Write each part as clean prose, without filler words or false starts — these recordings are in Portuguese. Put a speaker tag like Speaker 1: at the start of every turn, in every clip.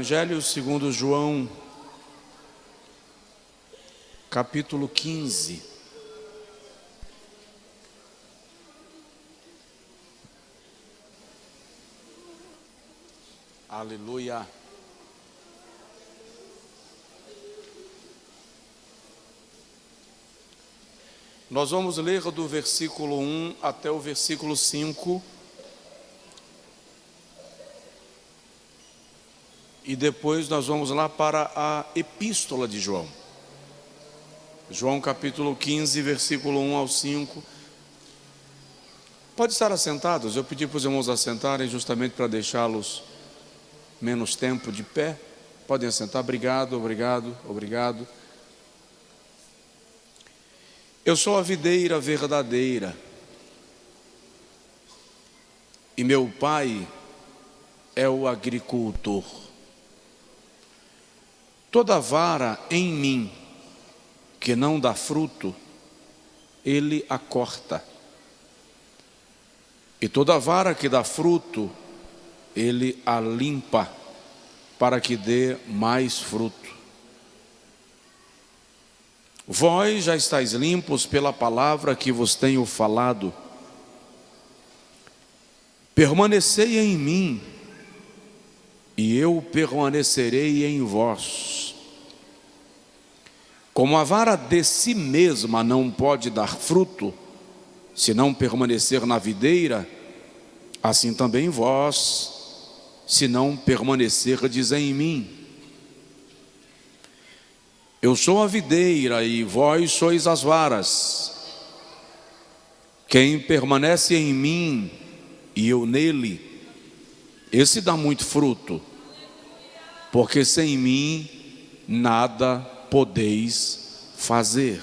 Speaker 1: Evangelho segundo João, capítulo 15. Aleluia. Nós vamos ler do versículo 1 até o versículo 5. E depois nós vamos lá para a epístola de João. João capítulo 15, versículo 1 ao 5. Pode estar assentados. Eu pedi para os irmãos assentarem justamente para deixá-los menos tempo de pé. Podem assentar. Obrigado, obrigado, obrigado. Eu sou a videira verdadeira e meu pai é o agricultor. Toda vara em mim que não dá fruto, ele a corta. E toda vara que dá fruto, ele a limpa, para que dê mais fruto. Vós já estáis limpos pela palavra que vos tenho falado. Permanecei em mim, e eu permanecerei em vós. Como a vara de si mesma não pode dar fruto, se não permanecer na videira, assim também vós, se não permanecerdes em mim. Eu sou a videira e vós sois as varas. Quem permanece em mim e eu nele, esse dá muito fruto, porque sem mim nada podeis fazer.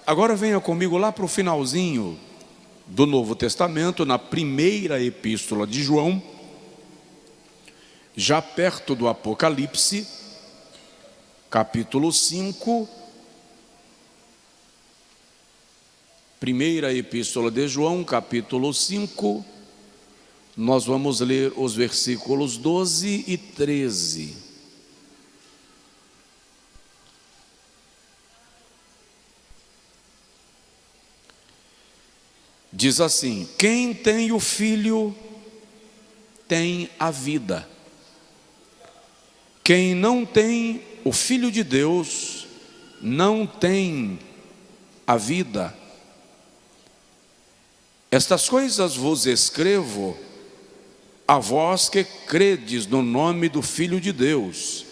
Speaker 1: Agora venha comigo lá para o finalzinho do Novo Testamento, na primeira epístola de João, já perto do Apocalipse, capítulo 5, primeira epístola de João, capítulo 5, nós vamos ler os versículos 12 e 13. Diz assim: quem tem o Filho tem a vida. Quem não tem o Filho de Deus não tem a vida. Estas coisas vos escrevo a vós que credes no nome do Filho de Deus,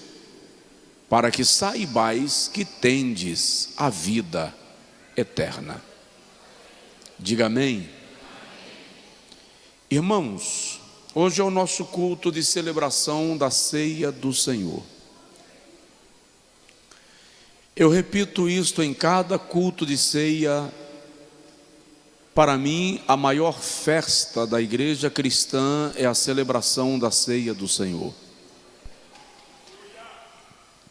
Speaker 1: para que saibais que tendes a vida eterna. Diga amém. Irmãos, hoje é o nosso culto de celebração da ceia do Senhor. Eu repito isto em cada culto de ceia. Para mim, a maior festa da igreja cristã é a celebração da ceia do Senhor.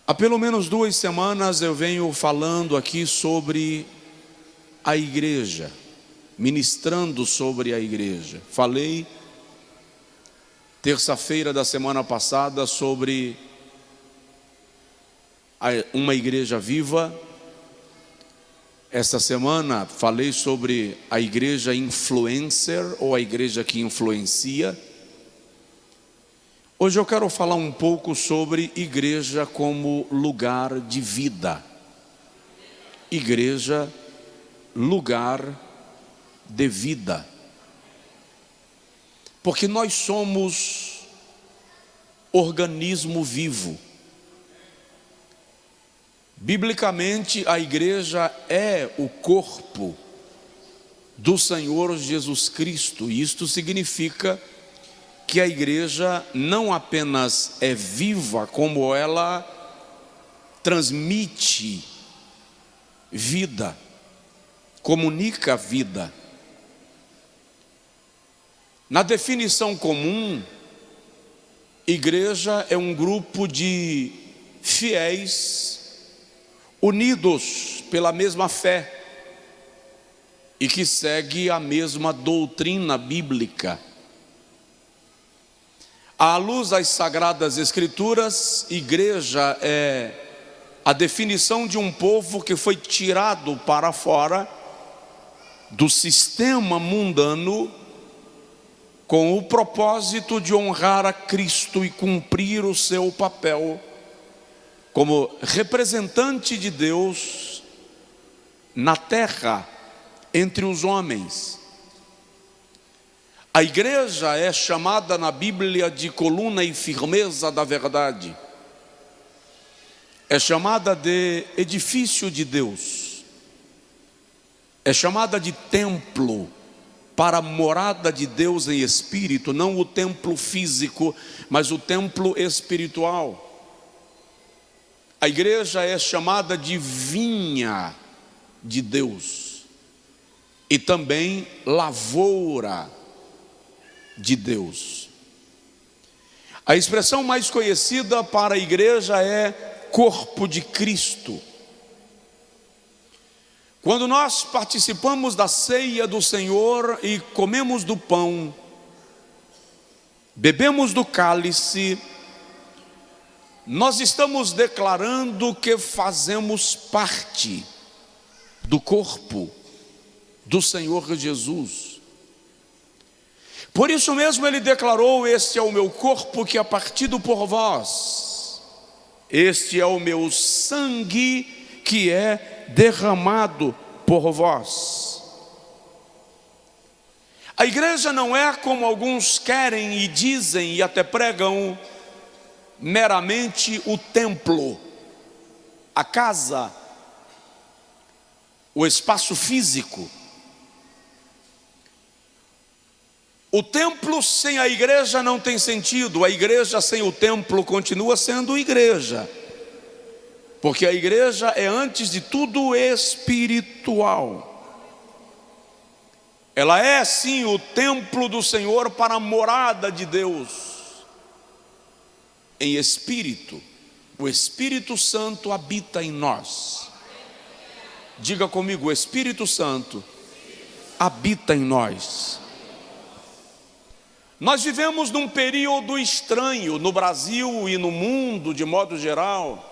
Speaker 1: Há pelo menos 2 semanas eu venho falando aqui sobre a igreja, ministrando sobre a igreja. Falei terça-feira da semana passada sobre uma igreja viva. Esta semana falei sobre a igreja influencer, ou a igreja que influencia. Hoje eu quero falar um pouco sobre igreja como lugar de vida. Igreja, lugar de vida. Porque nós somos organismo vivo. Biblicamente, a igreja é o corpo do Senhor Jesus Cristo. E isto significa que a igreja não apenas é viva, como ela transmite vida, comunica vida. Na definição comum, igreja é um grupo de fiéis unidos pela mesma fé e que segue a mesma doutrina bíblica. À luz das Sagradas Escrituras, igreja é a definição de um povo que foi tirado para fora do sistema mundano com o propósito de honrar a Cristo e cumprir o seu papel como representante de Deus na terra, entre os homens. A igreja é chamada na Bíblia de coluna e firmeza da verdade. É chamada de edifício de Deus. É chamada de templo para a morada de Deus em espírito, não o templo físico, mas o templo espiritual. A igreja é chamada de vinha de Deus e também lavoura de Deus. A expressão mais conhecida para a igreja é corpo de Cristo. Quando nós participamos da ceia do Senhor e comemos do pão, bebemos do cálice, nós estamos declarando que fazemos parte do corpo do Senhor Jesus. Por isso mesmo ele declarou: este é o meu corpo que é partido por vós, este é o meu sangue que é derramado por vós. A igreja não é como alguns querem e dizem e até pregam, meramente o templo, a casa, o espaço físico. O templo sem a igreja não tem sentido. A igreja sem o templo continua sendo igreja, porque a igreja é antes de tudo espiritual. Ela é sim o templo do Senhor para a morada de Deus em espírito. O Espírito Santo habita em nós. Diga comigo: o Espírito Santo habita em nós. Nós vivemos num período estranho no Brasil e no mundo de modo geral.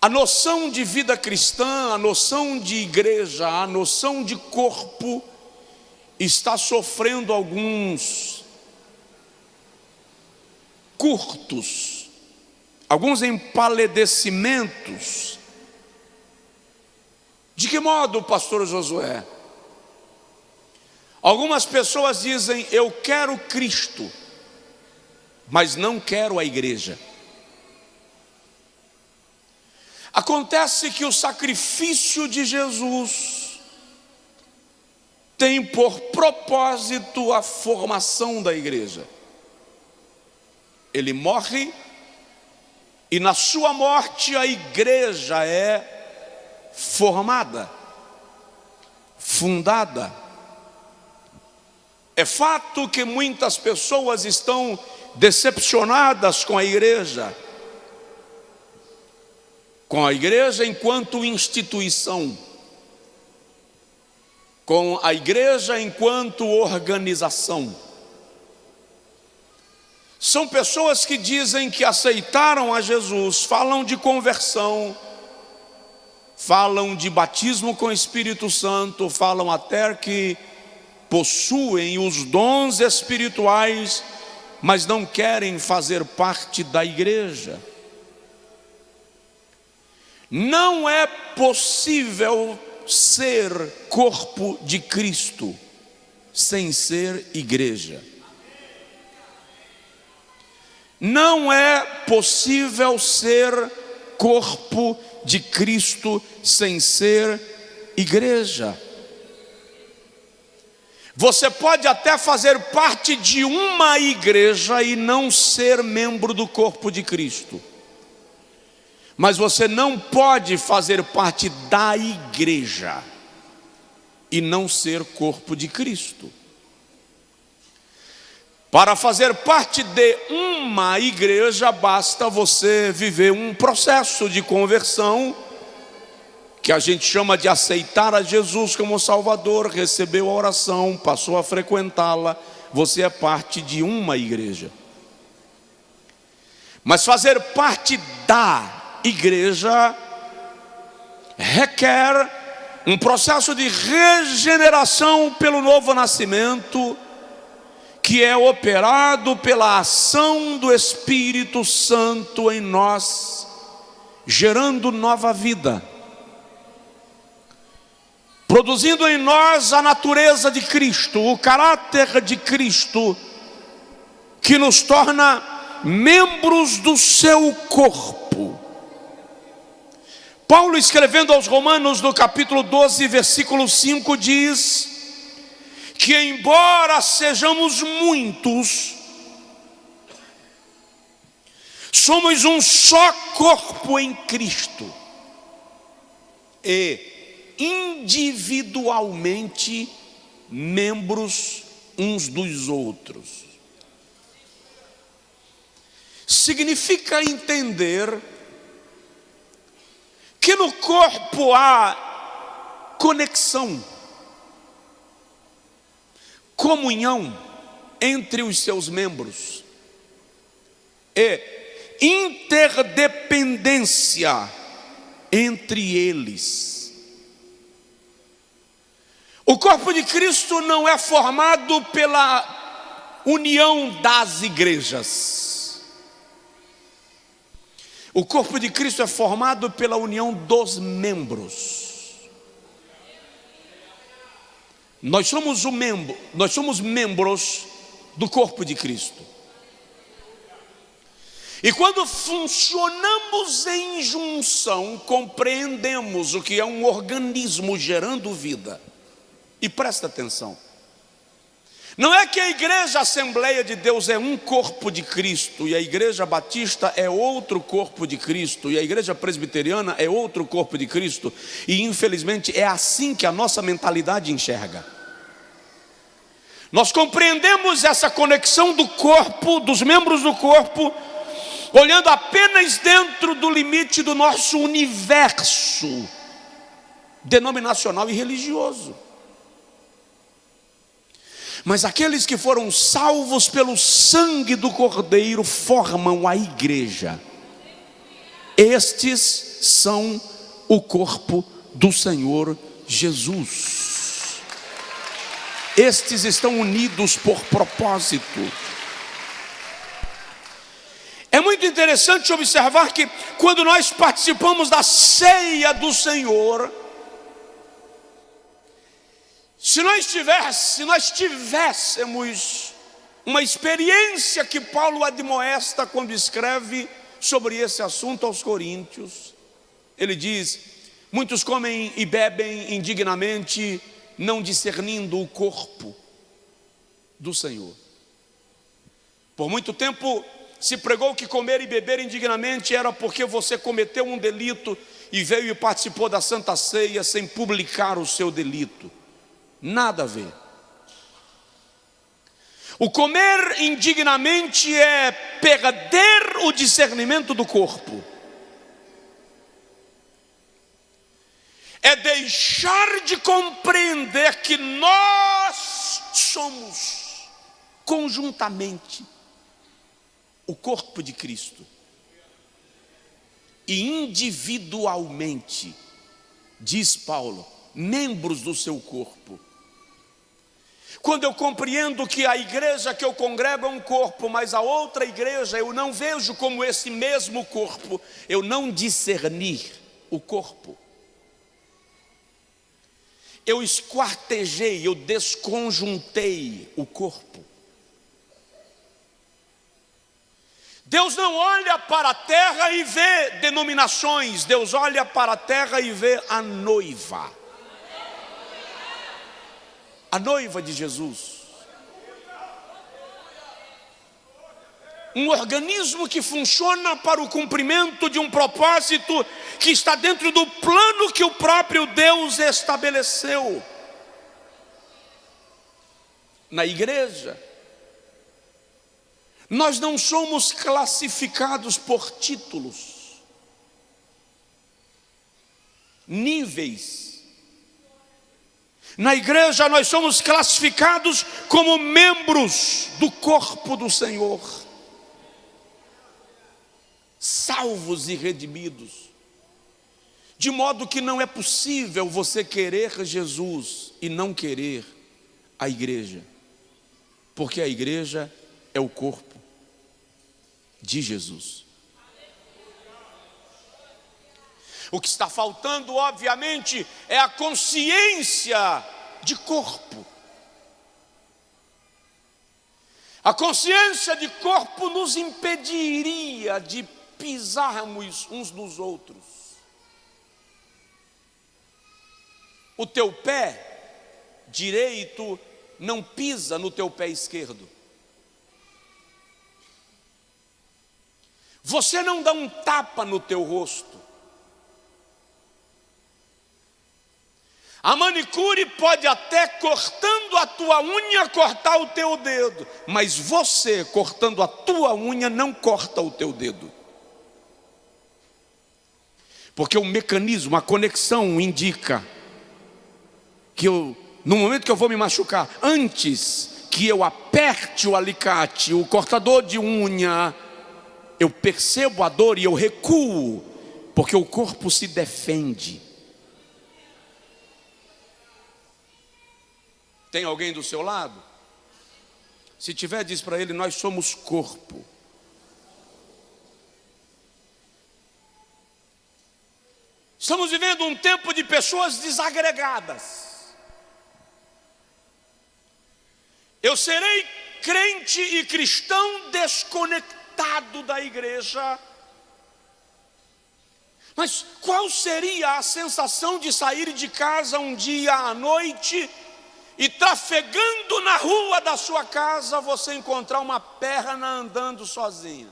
Speaker 1: A noção de vida cristã, a noção de igreja, a noção de corpo está sofrendo alguns curtos, alguns empalidecimentos. De que modo, pastor Josué? Algumas pessoas dizem: eu quero Cristo, mas não quero a igreja. Acontece que o sacrifício de Jesus tem por propósito a formação da igreja. Ele morre e na sua morte a igreja é formada, fundada. É fato que muitas pessoas estão decepcionadas com a igreja enquanto instituição, com a igreja enquanto organização. São pessoas que dizem que aceitaram a Jesus, falam de conversão, falam de batismo com o Espírito Santo, falam até que possuem os dons espirituais, mas não querem fazer parte da igreja. Não é possível ser corpo de Cristo sem ser igreja. Não é possível ser corpo de Cristo sem ser igreja. Você pode até fazer parte de uma igreja e não ser membro do corpo de Cristo, mas você não pode fazer parte da igreja e não ser corpo de Cristo. Para fazer parte de uma igreja, basta você viver um processo de conversão, que a gente chama de aceitar a Jesus como Salvador, recebeu a oração, passou a frequentá-la, você é parte de uma igreja. Mas fazer parte da igreja requer um processo de regeneração pelo novo nascimento, que é operado pela ação do Espírito Santo em nós, gerando nova vida, produzindo em nós a natureza de Cristo, o caráter de Cristo, que nos torna membros do seu corpo. Paulo, escrevendo aos Romanos, no capítulo 12, versículo 5, diz que embora sejamos muitos, somos um só corpo em Cristo e individualmente membros uns dos outros. Significa entender que no corpo há conexão, comunhão entre os seus membros e interdependência entre eles. O corpo de Cristo não é formado pela união das igrejas. O corpo de Cristo é formado pela união dos membros. Nós somos membros do corpo de Cristo. E quando funcionamos em junção, compreendemos o que é um organismo gerando vida. E presta atenção, não é que a igreja Assembleia de Deus é um corpo de Cristo, e a igreja batista é outro corpo de Cristo, e a igreja presbiteriana é outro corpo de Cristo, e infelizmente é assim que a nossa mentalidade enxerga. Nós compreendemos essa conexão do corpo, dos membros do corpo, olhando apenas dentro do limite do nosso universo denominacional e religioso. Mas aqueles que foram salvos pelo sangue do Cordeiro formam a igreja. Estes são o corpo do Senhor Jesus. Estes estão unidos por propósito. É muito interessante observar que quando nós participamos da ceia do Senhor, se nós tivéssemos uma experiência que Paulo admoesta quando escreve sobre esse assunto aos Coríntios, ele diz: muitos comem e bebem indignamente, não discernindo o corpo do Senhor. Por muito tempo se pregou que comer e beber indignamente era porque você cometeu um delito e veio e participou da Santa Ceia sem publicar o seu delito. Nada a ver. O comer indignamente é perder o discernimento do corpo. É deixar de compreender que nós somos conjuntamente o corpo de Cristo. E individualmente, diz Paulo, membros do seu corpo. Quando eu compreendo que a igreja que eu congrego é um corpo, mas a outra igreja eu não vejo como esse mesmo corpo, eu não discerni o corpo. Eu esquartejei, eu desconjuntei o corpo. Deus não olha para a terra e vê denominações, Deus olha para a terra e vê a noiva. A noiva de Jesus. Um organismo que funciona para o cumprimento de um propósito que está dentro do plano que o próprio Deus estabeleceu. Na igreja, nós não somos classificados por títulos, níveis. Na igreja nós somos classificados como membros do corpo do Senhor, salvos e redimidos, de modo que não é possível você querer Jesus e não querer a igreja, porque a igreja é o corpo de Jesus. O que está faltando, obviamente, é a consciência de corpo. A consciência de corpo nos impediria de pisarmos uns nos outros. O teu pé direito não pisa no teu pé esquerdo. Você não dá um tapa no teu rosto. A manicure pode até, cortando a tua unha, cortar o teu dedo, mas você, cortando a tua unha, não corta o teu dedo. Porque o mecanismo, a conexão indica que no momento que eu vou me machucar, antes que eu aperte o alicate, o cortador de unha, eu percebo a dor e eu recuo, porque o corpo se defende. Tem alguém do seu lado? Se tiver, diz para ele: nós somos corpo. Estamos vivendo um tempo de pessoas desagregadas. Eu serei crente e cristão desconectado da igreja. Mas qual seria a sensação de sair de casa um dia à noite e, trafegando na rua da sua casa, você encontrar uma perna andando sozinha?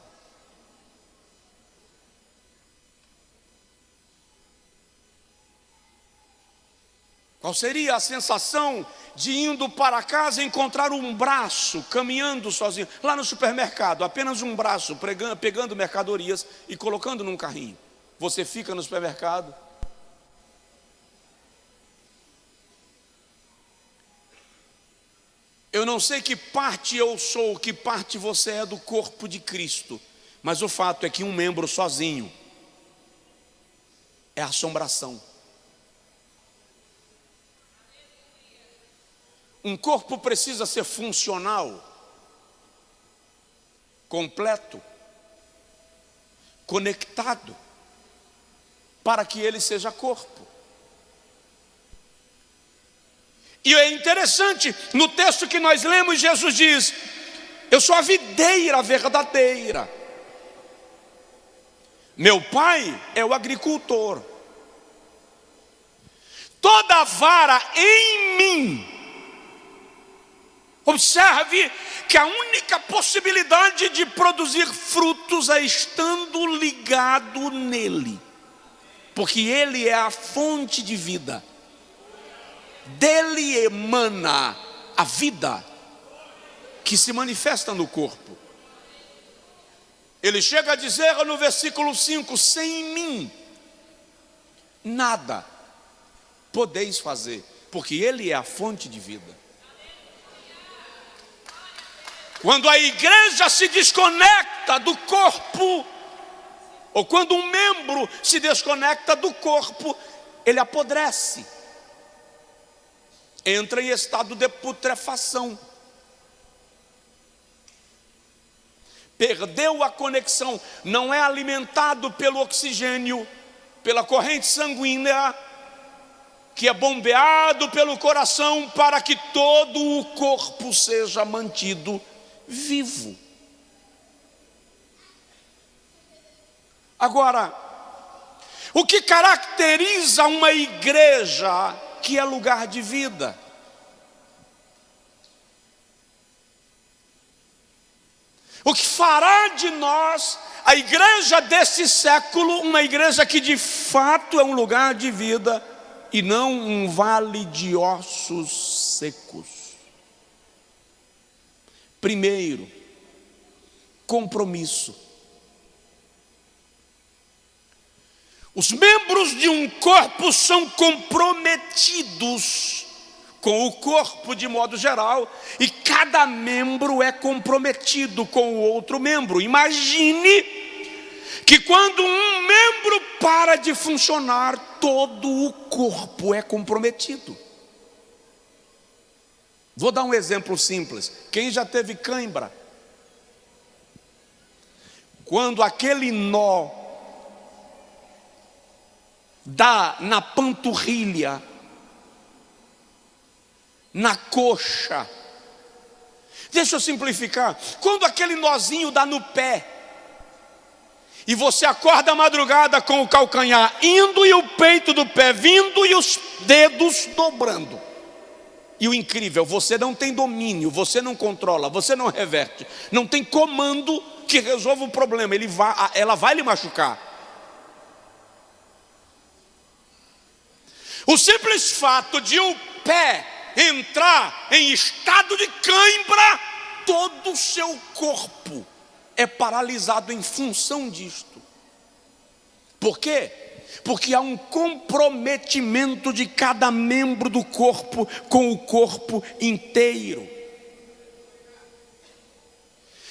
Speaker 1: Qual seria a sensação de, indo para casa, encontrar um braço caminhando sozinho? Lá no supermercado, apenas um braço pegando mercadorias e colocando num carrinho. Você fica no supermercado, eu não sei que parte eu sou, que parte você é do corpo de Cristo, mas o fato é que um membro sozinho é assombração. Um corpo precisa ser funcional, completo, conectado, para que ele seja corpo. E é interessante, no texto que nós lemos, Jesus diz: eu sou a videira verdadeira, meu pai é o agricultor. Toda vara em mim, observe que a única possibilidade de produzir frutos é estando ligado nele, porque ele é a fonte de vida. Dele emana a vida que se manifesta no corpo. Ele chega a dizer no versículo 5: sem mim nada podeis fazer, porque ele é a fonte de vida. Quando a igreja se desconecta do corpo, ou quando um membro se desconecta do corpo, ele apodrece, entra em estado de putrefação, perdeu a conexão, não é alimentado pelo oxigênio, pela corrente sanguínea, que é bombeado pelo coração para que todo o corpo seja mantido vivo. Agora, o que caracteriza uma igreja que é lugar de vida? O que fará de nós a igreja desse século uma igreja que de fato é um lugar de vida e não um vale de ossos secos? Primeiro, compromisso. Os membros de um corpo são comprometidos com o corpo de modo geral, e cada membro é comprometido com o outro membro. Imagine que quando um membro para de funcionar, todo o corpo é comprometido. Vou dar um exemplo simples. Quem já teve cãibra? Quando aquele nó dá na panturrilha, na coxa. Deixa eu simplificar. Quando aquele nozinho dá no pé, e você acorda à madrugada com o calcanhar indo e o peito do pé vindo e os dedos dobrando. E o incrível, você não tem domínio, você não controla, você não reverte, não tem comando que resolva o problema, ela vai lhe machucar. O simples fato de o pé entrar em estado de cãibra, todo o seu corpo é paralisado em função disto. Por quê? Porque há um comprometimento de cada membro do corpo com o corpo inteiro.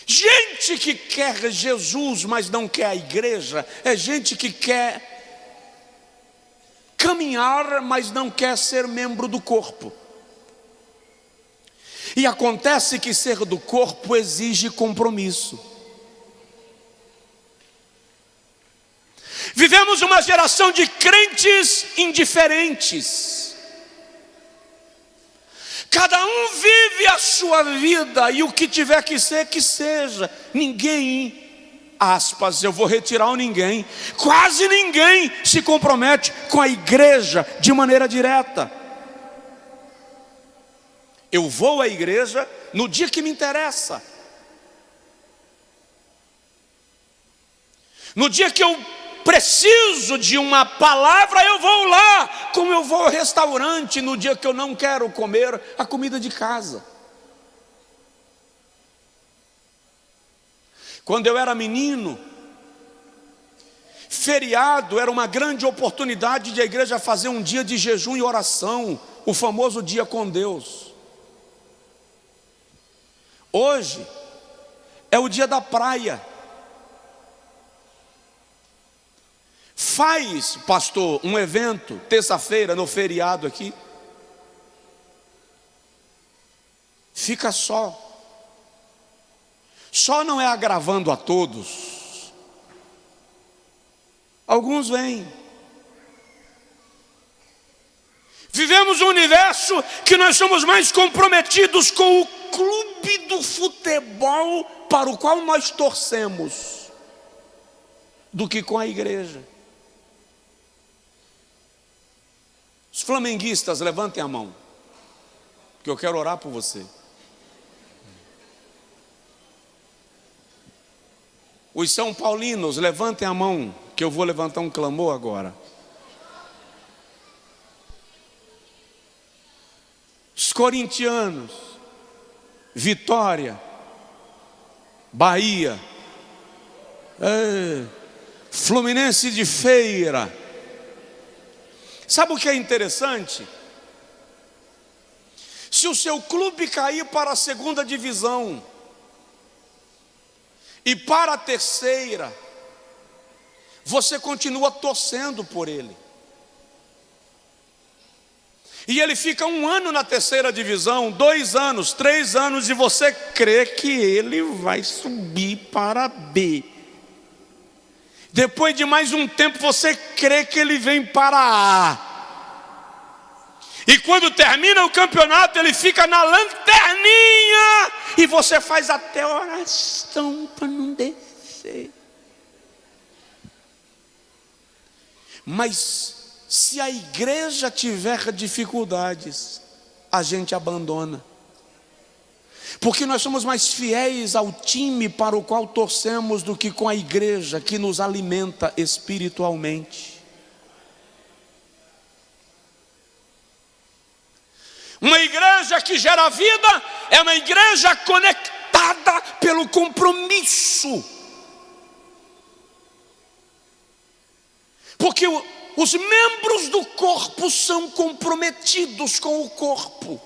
Speaker 1: Gente que quer Jesus, mas não quer a igreja, é gente que quer caminhar, mas não quer ser membro do corpo. E acontece que ser do corpo exige compromisso. Vivemos uma geração de crentes indiferentes. Cada um vive a sua vida e o que tiver que ser, que seja. Ninguém, aspas, eu vou retirar o ninguém, quase ninguém se compromete com a igreja de maneira direta. Eu vou à igreja no dia que me interessa. No dia que eu preciso de uma palavra, eu vou lá, como eu vou ao restaurante no dia que eu não quero comer a comida de casa. Quando eu era menino, feriado era uma grande oportunidade de a igreja fazer um dia de jejum e oração, o famoso dia com Deus. Hoje é o dia da praia. Faz, pastor, um evento terça-feira no feriado aqui. Fica só. Só não é agravando a todos. Alguns vêm. Vivemos um universo que nós somos mais comprometidos com o clube do futebol para o qual nós torcemos do que com a igreja. Os flamenguistas, levantem a mão, que eu quero orar por você. Os são paulinos, levantem a mão, que eu vou levantar um clamor agora. Os corintianos, Vitória, Bahia, Fluminense de Feira. Sabe o que é interessante? Se o seu clube cair para a segunda divisão e para a terceira, você continua torcendo por ele. E ele fica 1 ano na terceira divisão, 2 anos, 3 anos, e você crê que ele vai subir para B. Depois de mais um tempo, você crê que ele vem para A. E quando termina o campeonato, ele fica na lanterninha. E você faz até oração para não descer. Mas se a igreja tiver dificuldades, a gente abandona. Porque nós somos mais fiéis ao time para o qual torcemos do que com a igreja que nos alimenta espiritualmente. Uma igreja que gera vida é uma igreja conectada pelo compromisso. Porque os membros do corpo são comprometidos com o corpo.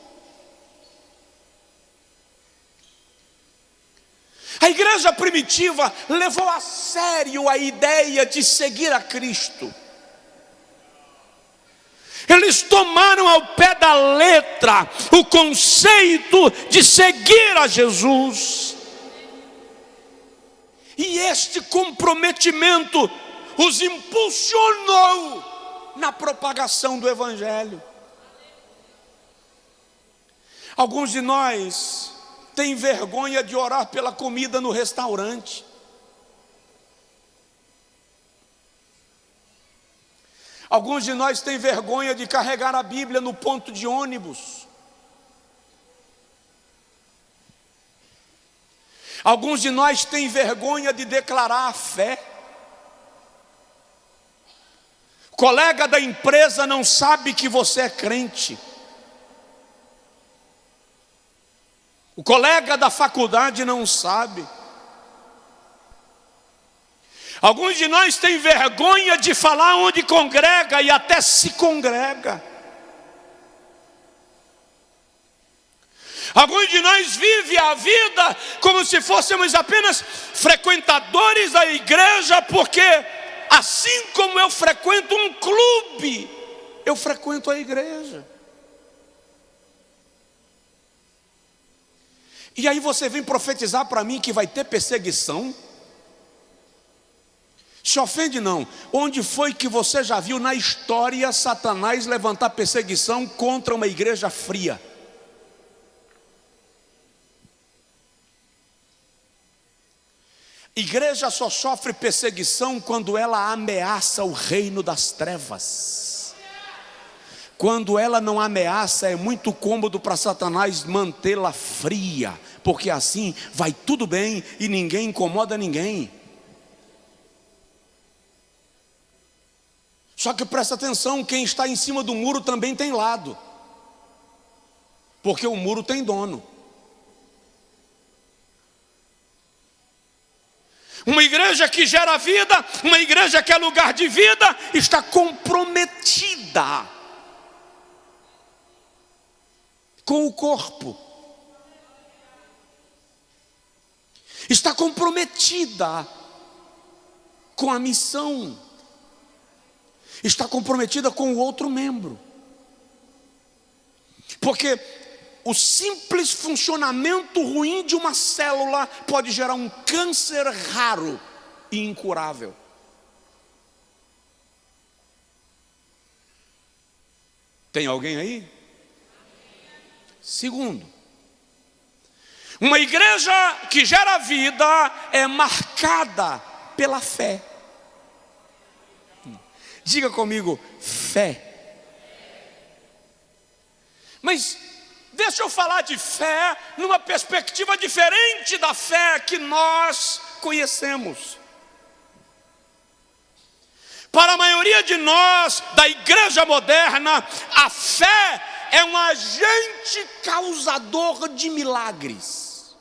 Speaker 1: A igreja primitiva levou a sério a ideia de seguir a Cristo. Eles tomaram ao pé da letra o conceito de seguir a Jesus. E este comprometimento os impulsionou na propagação do Evangelho. Alguns de nós têm vergonha de orar pela comida no restaurante. Alguns de nós têm vergonha de carregar a Bíblia no ponto de ônibus. Alguns de nós têm vergonha de declarar a fé. O colega da empresa não sabe que você é crente. O colega da faculdade não sabe. Alguns de nós têm vergonha de falar onde congrega e até se congrega. Alguns de nós vivem a vida como se fôssemos apenas frequentadores da igreja, porque assim como eu frequento um clube, eu frequento a igreja. E aí você vem profetizar para mim que vai ter perseguição? Se ofende não. Onde foi que você já viu na história Satanás levantar perseguição contra uma igreja fria? Igreja só sofre perseguição quando ela ameaça o reino das trevas. Quando ela não ameaça, é muito cômodo para Satanás mantê-la fria, porque assim vai tudo bem e ninguém incomoda ninguém. Só que presta atenção, quem está em cima do muro também tem lado, porque o muro tem dono. Uma igreja que gera vida, uma igreja que é lugar de vida, está comprometida com o corpo. Está comprometida com a missão. Está comprometida com o outro membro. Porque o simples funcionamento ruim de uma célula pode gerar um câncer raro e incurável. Tem alguém aí? Segundo, uma igreja que gera vida é marcada pela fé. Diga comigo, fé. Mas deixa eu falar de fé numa perspectiva diferente da fé que nós conhecemos. Para a maioria de nós, da igreja moderna, a fé é um agente causador de milagres.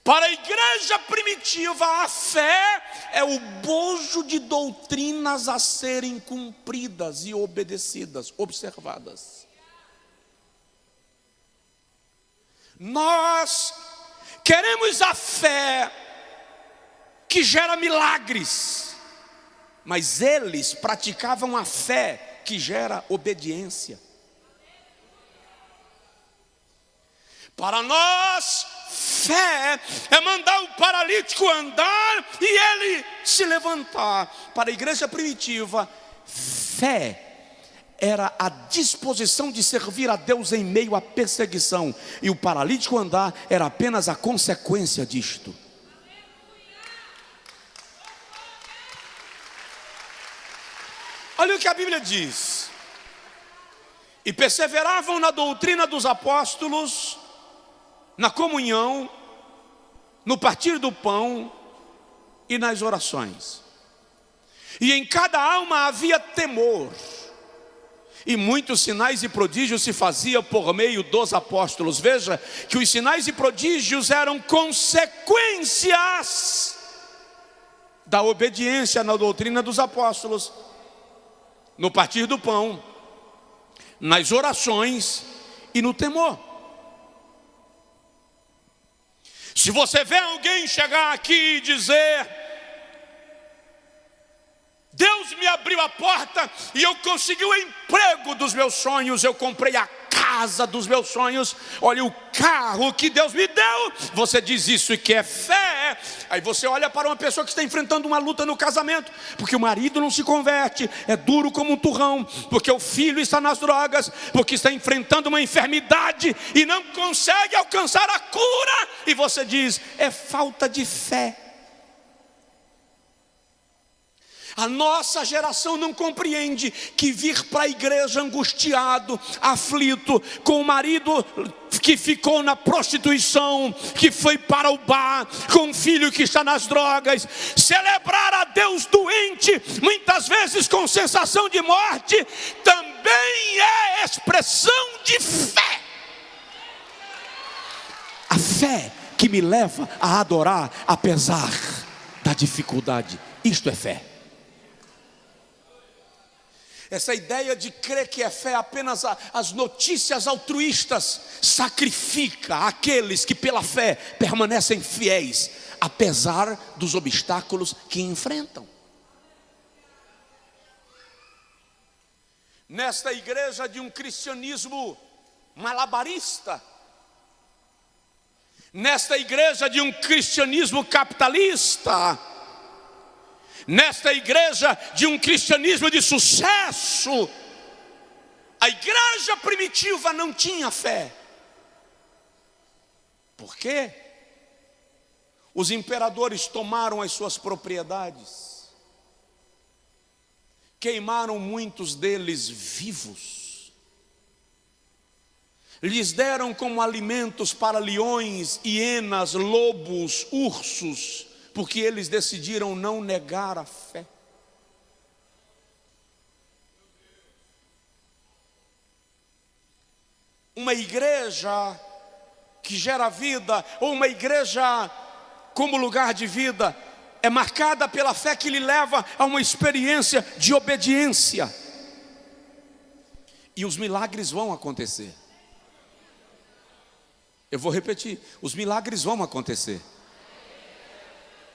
Speaker 1: Para a igreja primitiva, a fé é o bojo de doutrinas a serem cumpridas e obedecidas, observadas. Nós queremos a fé que gera milagres, mas eles praticavam a fé que gera obediência. Para nós, fé é mandar o paralítico andar e ele se levantar. Para a igreja primitiva, fé era a disposição de servir a Deus em meio à perseguição, e o paralítico andar era apenas a consequência disto. Olha o que a Bíblia diz: e perseveravam na doutrina dos apóstolos, na comunhão, no partir do pão e nas orações. E em cada alma havia temor, e muitos sinais e prodígios se faziam por meio dos apóstolos. Veja que os sinais e prodígios eram consequências da obediência na doutrina dos apóstolos, no partir do pão, nas orações e no temor. Se você vê alguém chegar aqui e dizer: Deus me abriu a porta e eu consegui o emprego dos meus sonhos, eu comprei a casa dos meus sonhos, olha o carro que Deus me deu, você diz isso e que é fé. Aí você olha para uma pessoa que está enfrentando uma luta no casamento, porque o marido não se converte, é duro como um turrão, porque o filho está nas drogas, porque está enfrentando uma enfermidade e não consegue alcançar a cura, e você diz: é falta de fé. A nossa geração não compreende que vir para a igreja angustiado, aflito, com o marido que ficou na prostituição, que foi para o bar, com um filho que está nas drogas, celebrar a Deus doente, muitas vezes com sensação de morte, também é expressão de fé. A fé que me leva a adorar apesar da dificuldade, isto é fé. Essa ideia de crer que é fé apenas as notícias altruístas sacrifica aqueles que pela fé permanecem fiéis, apesar dos obstáculos que enfrentam. Nesta igreja de um cristianismo malabarista, nesta igreja de um cristianismo capitalista, nesta igreja de um cristianismo de sucesso, a igreja primitiva não tinha fé. Por quê? Os imperadores tomaram as suas propriedades, queimaram muitos deles vivos, lhes deram como alimentos para leões, hienas, lobos, ursos, porque eles decidiram não negar a fé. Uma igreja que gera vida, ou uma igreja como lugar de vida, é marcada pela fé que lhe leva a uma experiência de obediência. E os milagres vão acontecer. Eu vou repetir, os milagres vão acontecer.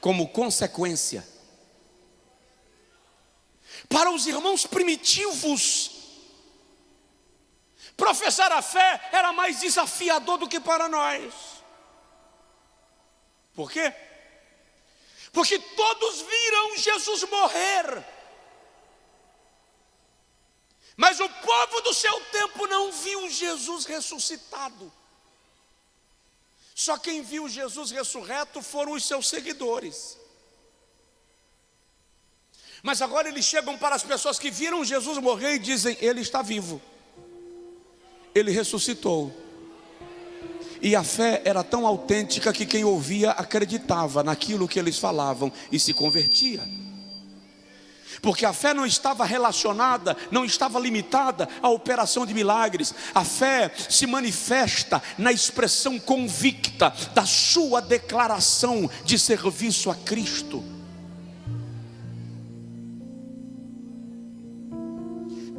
Speaker 1: Como consequência. Para os irmãos primitivos, professar a fé era mais desafiador do que para nós. Por quê? Porque todos viram Jesus morrer, mas o povo do seu tempo não viu Jesus ressuscitado. Só quem viu Jesus ressurreto foram os seus seguidores. Mas agora eles chegam para as pessoas que viram Jesus morrer e dizem: ele está vivo, ele ressuscitou. E a fé era tão autêntica que quem ouvia acreditava naquilo que eles falavam e se convertia. Porque a fé não estava relacionada, não estava limitada à operação de milagres. A fé se manifesta na expressão convicta da sua declaração de serviço a Cristo.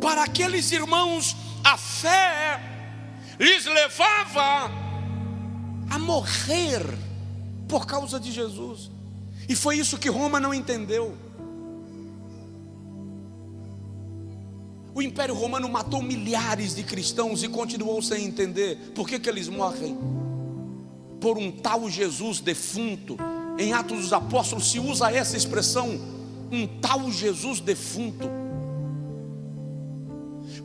Speaker 1: Para aqueles irmãos, a fé lhes levava a morrer por causa de Jesus. E foi isso que Roma não entendeu. O Império Romano matou milhares de cristãos e continuou sem entender por que eles morrem. Por um tal Jesus defunto. Em Atos dos Apóstolos se usa essa expressão, um tal Jesus defunto.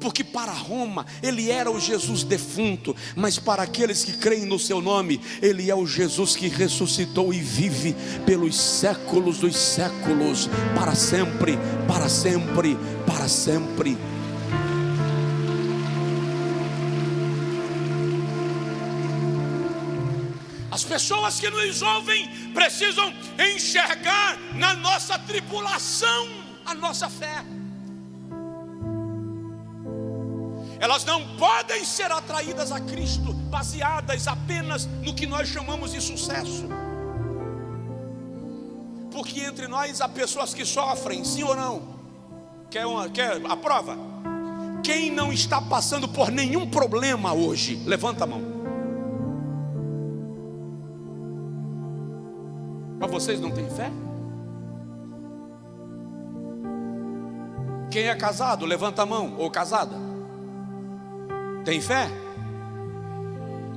Speaker 1: Porque para Roma ele era o Jesus defunto, mas para aqueles que creem no seu nome, ele é o Jesus que ressuscitou e vive pelos séculos dos séculos, para sempre, para sempre, para sempre. As pessoas que nos ouvem precisam enxergar na nossa tribulação a nossa fé. Elas não podem ser atraídas a Cristo baseadas apenas no que nós chamamos de sucesso. porque entre nós há pessoas que sofrem, sim ou não? Quer a prova? Quem não está passando por nenhum problema hoje, levanta a mão. Mas vocês não têm fé? Quem é casado, levanta a mão, ou casada. Tem fé?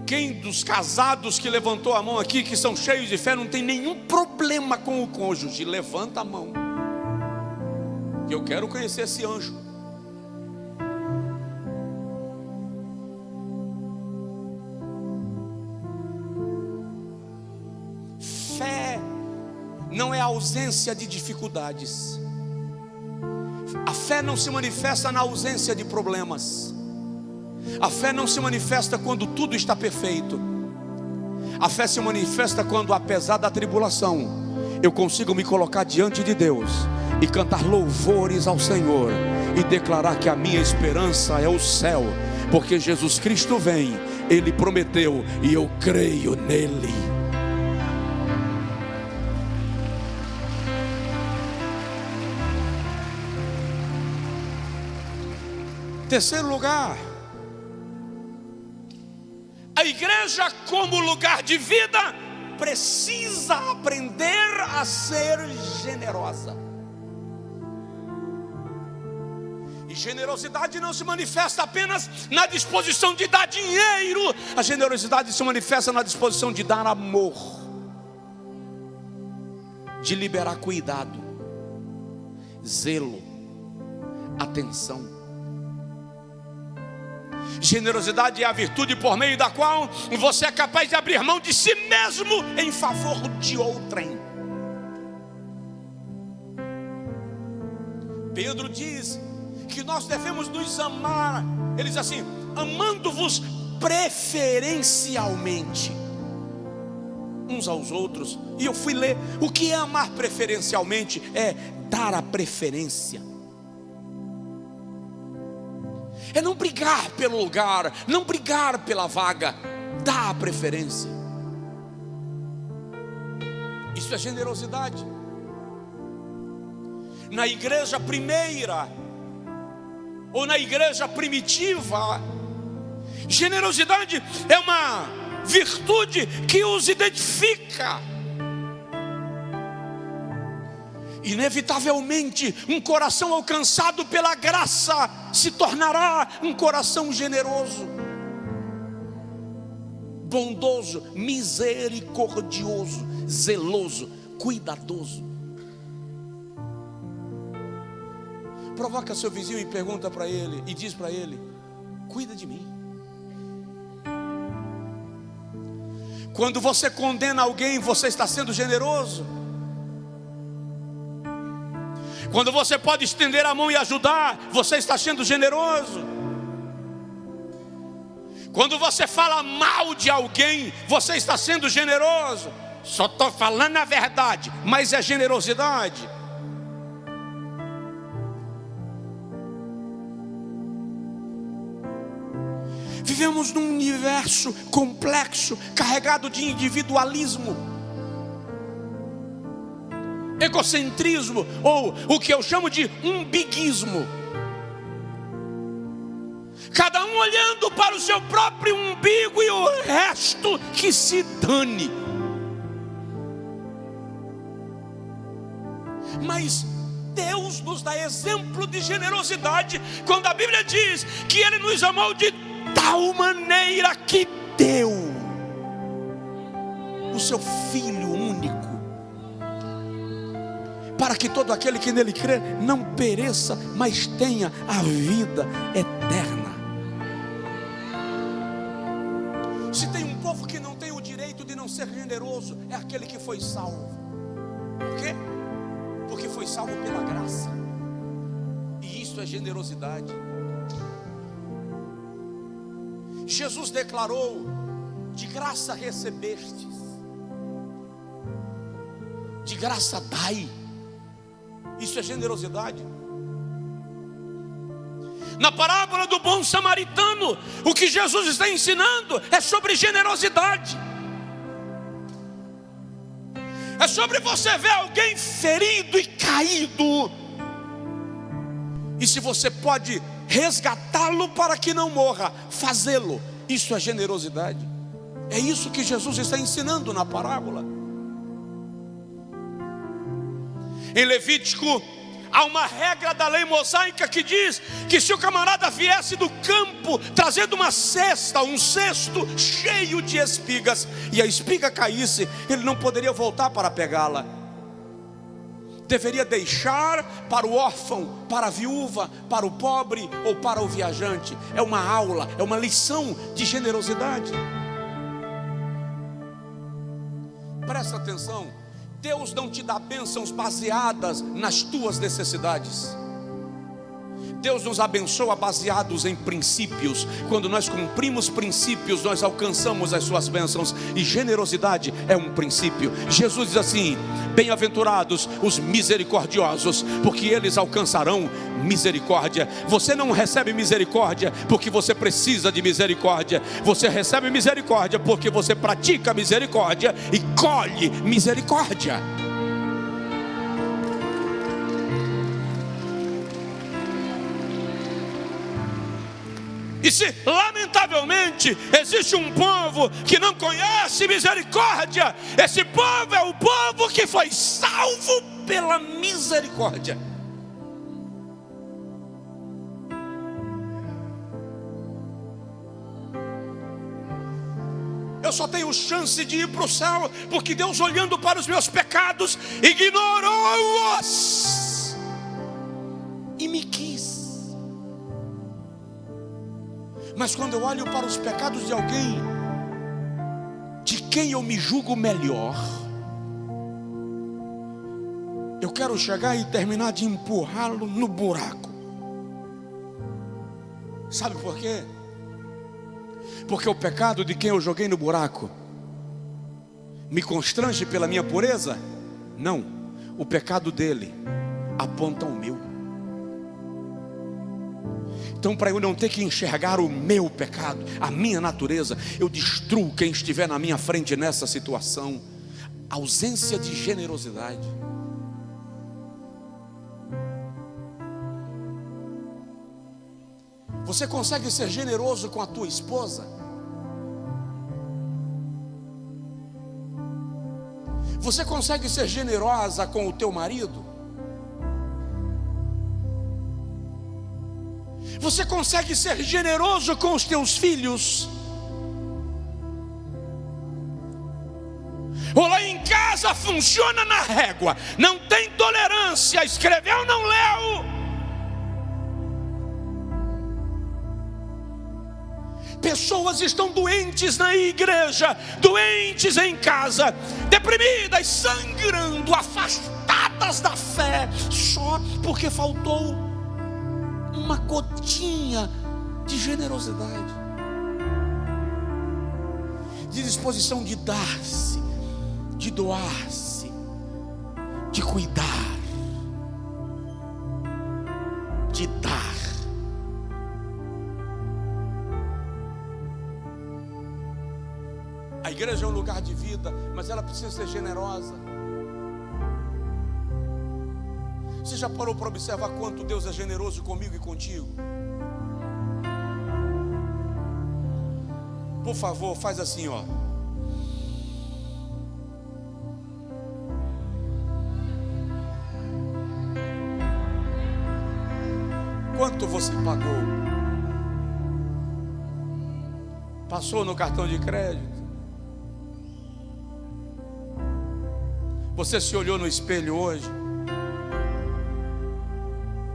Speaker 1: Quem dos casados que levantou a mão aqui, que são cheios de fé, não tem nenhum problema com o cônjuge, levanta a mão. Eu quero conhecer esse anjo. Fé não é ausência de dificuldades. A fé não se manifesta na ausência de problemas. A fé não se manifesta quando tudo está perfeito. A fé se manifesta quando, apesar da tribulação, eu consigo me colocar diante de Deus e cantar louvores ao Senhor e declarar que a minha esperança é o céu, porque Jesus Cristo vem, Ele prometeu e eu creio nele. Terceiro lugar, a igreja como lugar de vida precisa aprender a ser generosa. E generosidade não se manifesta apenas na disposição de dar dinheiro. A generosidade se manifesta na disposição de dar amor, de liberar cuidado, zelo, atenção. Generosidade é a virtude por meio da qual você é capaz de abrir mão de si mesmo em favor de outrem. Pedro diz que nós devemos nos amar. Ele diz assim: amando-vos preferencialmente uns aos outros. E eu fui ler o que é amar preferencialmente. É dar a preferência. É não brigar pelo lugar, não brigar pela vaga, dá a preferência. Isso é generosidade. Na igreja primeira, ou na igreja primitiva, generosidade é uma virtude que os identifica. Inevitavelmente, um coração alcançado pela graça se tornará um coração generoso, bondoso, misericordioso, zeloso, cuidadoso. Provoca seu vizinho e pergunta para ele, e diz para ele: cuida de mim. Quando você condena alguém, você está sendo generoso. Quando você pode estender a mão e ajudar, você está sendo generoso. Quando você fala mal de alguém, você está sendo generoso. Só estou falando a verdade, mas é generosidade. Vivemos num universo complexo, carregado de individualismo, egocentrismo, ou o que eu chamo de umbiguismo. Cada um olhando para o seu próprio umbigo e o resto que se dane. Mas Deus nos dá exemplo de generosidade quando a Bíblia diz que Ele nos amou de tal maneira que deu o seu Filho único, para que todo aquele que nele crê não pereça, mas tenha a vida eterna. Se tem um povo que não tem o direito de não ser generoso, é aquele que foi salvo. Por quê? Porque foi salvo pela graça. E isso é generosidade. Jesus declarou: de graça recebestes, de graça dai. Isso é generosidade. Na parábola do bom samaritano, o que Jesus está ensinando é sobre generosidade. É sobre você ver alguém ferido e caído, e se você pode resgatá-lo para que não morra, fazê-lo. Isso é generosidade. É isso que Jesus está ensinando na parábola. Em Levítico, há uma regra da lei mosaica que diz que se o camarada viesse do campo trazendo uma cesta, um cesto cheio de espigas, e a espiga caísse, ele não poderia voltar para pegá-la. Deveria deixar para o órfão, para a viúva, para o pobre ou para o viajante. É uma aula, é uma lição de generosidade. Presta atenção. Deus não te dá bênçãos baseadas nas tuas necessidades. Deus nos abençoa baseados em princípios. Quando nós cumprimos princípios, nós alcançamos as suas bênçãos. E generosidade é um princípio. Jesus diz assim: bem-aventurados os misericordiosos, porque eles alcançarão misericórdia. Você não recebe misericórdia porque você precisa de misericórdia. Você recebe misericórdia porque você pratica misericórdia e colhe misericórdia. E se lamentavelmente existe um povo que não conhece misericórdia, esse povo é o povo que foi salvo pela misericórdia. Eu só tenho chance de ir para o céu porque Deus, olhando para os meus pecados, ignorou-os e me quis. Mas quando eu olho para os pecados de alguém de quem eu me julgo melhor, eu quero chegar e terminar de empurrá-lo no buraco. Sabe por quê? Porque o pecado de quem eu joguei no buraco me constrange pela minha pureza? Não, o pecado dele aponta ao meu. Então, para eu não ter que enxergar o meu pecado, a minha natureza, eu destruo quem estiver na minha frente nessa situação. Ausência de generosidade. Você consegue ser generoso com a tua esposa? Você consegue ser generosa com o teu marido? Você consegue ser generoso com os teus filhos? Ou lá em casa funciona na régua, não tem tolerância, escreveu, não leu. Pessoas estão doentes na igreja, doentes em casa, deprimidas, sangrando, afastadas da fé, só porque faltou uma gotinha de generosidade, de disposição de dar-se, de doar-se, de cuidar, de dar. A igreja é um lugar de vida, mas ela precisa ser generosa. Você já parou para observar quanto Deus é generoso comigo e contigo? Por favor, faz assim, ó. Quanto você pagou? Passou no cartão de crédito? Você se olhou no espelho hoje?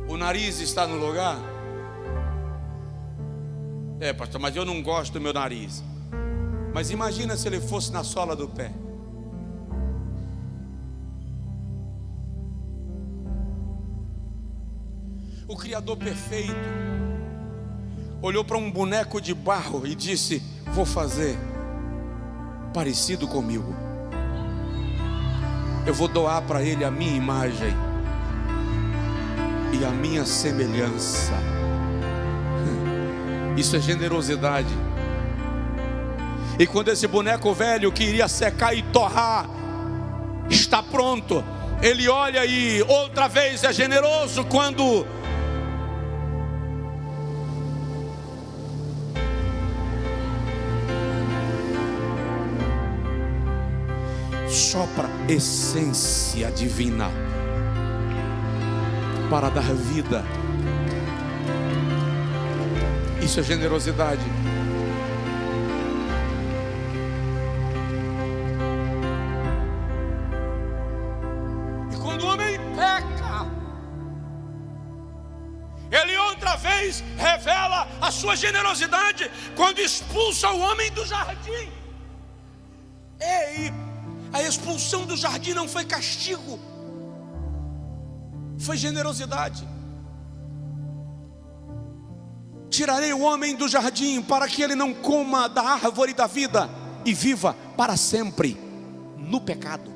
Speaker 1: O nariz está no lugar? É, pastor, mas eu não gosto do meu nariz. Mas imagina se ele fosse na sola do pé. O Criador perfeito olhou para um boneco de barro e disse: vou fazer parecido comigo. Eu vou doar para ele a minha imagem e a minha semelhança. Isso é generosidade. E quando esse boneco velho que iria secar e torrar está pronto. Ele olha e outra vez é generoso quando sopra essência divina para dar vida. Isso é generosidade. E quando o homem peca, ele outra vez revela a sua generosidade quando expulsa o homem do jardim. Ei, a expulsão do jardim não foi castigo, foi generosidade. Tirarei o homem do jardim para que ele não coma da árvore da vida e viva para sempre no pecado.